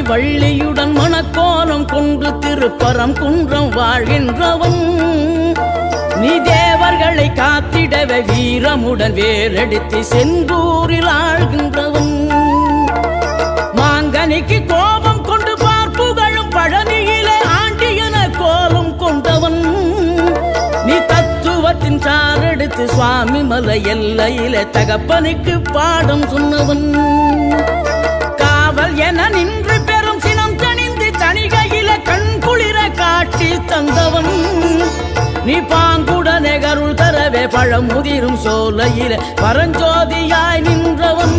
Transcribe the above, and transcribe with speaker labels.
Speaker 1: வள்ளியுடன் மணக்கோலம் கொண்டு திருப்பரம் குன்றம் வாழ்கின்றவன் நீ தேவர்களை காத்திடவே வீரமுடன் வேலெடுத்து செந்தூரில் ஆழ்கின்றவன் மாங்கனிக்கு கோபம் கொண்டு பார்ப்புகழும் பழனியிலே ஆண்டியன கோலம் கொண்டவன் நீ தத்துவத்தின் சாரெடுத்து சுவாமி மலை எல்லையிலே தகப்பனுக்கு பாடம் சொன்னவன் காவல் என நின்று பெரும் சினம் தணிந்து தணிகையில கண் குளிர காட்சி தந்தவன் நீ பாங்குடனே கருள் தரவே பழமுதிரும் சோலையில பரஞ்சோதியாய் நின்றவன்